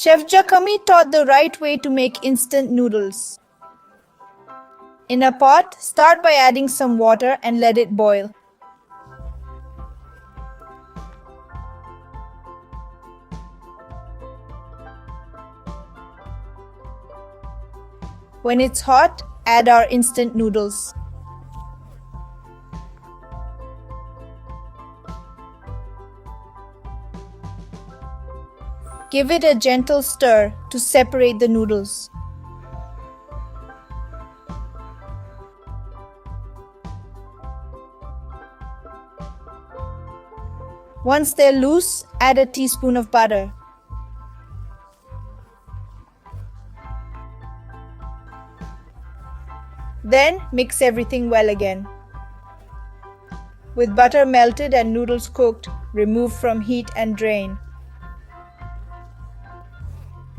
Chef Jacquin taught the right way to make instant noodles. In a pot, start by adding some water and let it boil. When it's hot, add our instant noodles. Give it a gentle stir to separate the noodles. Once they're loose, add a teaspoon of butter. Then mix everything well again. With butter melted and noodles cooked, remove from heat and drain.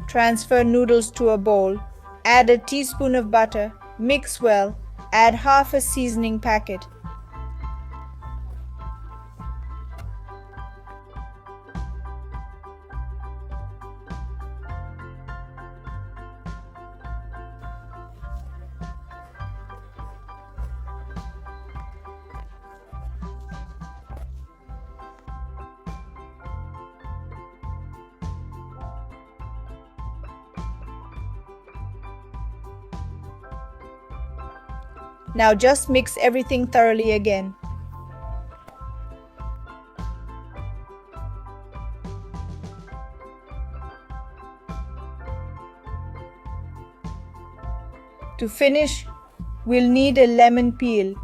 Transfer noodles to a bowl. Add a teaspoon of butter. Mix well. Add half a seasoning packet. Now just mix everything thoroughly again. To finish, we'll need a lemon peel.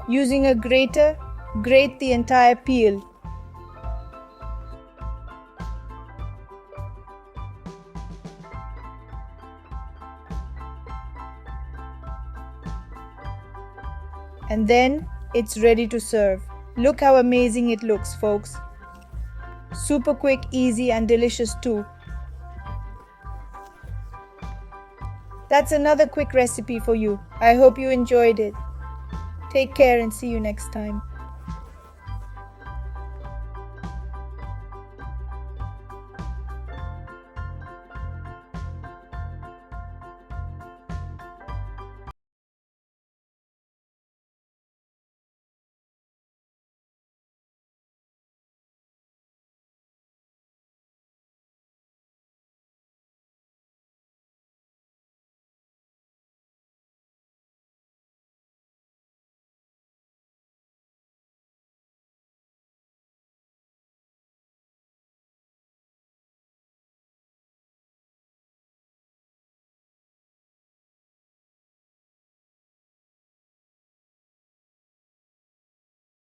Using a grater, grate the entire peel. And then it's ready to serve. Look how amazing it looks, folks. Super quick, easy, and delicious too. That's another quick recipe for you. I hope you enjoyed it. Take care and see you next time.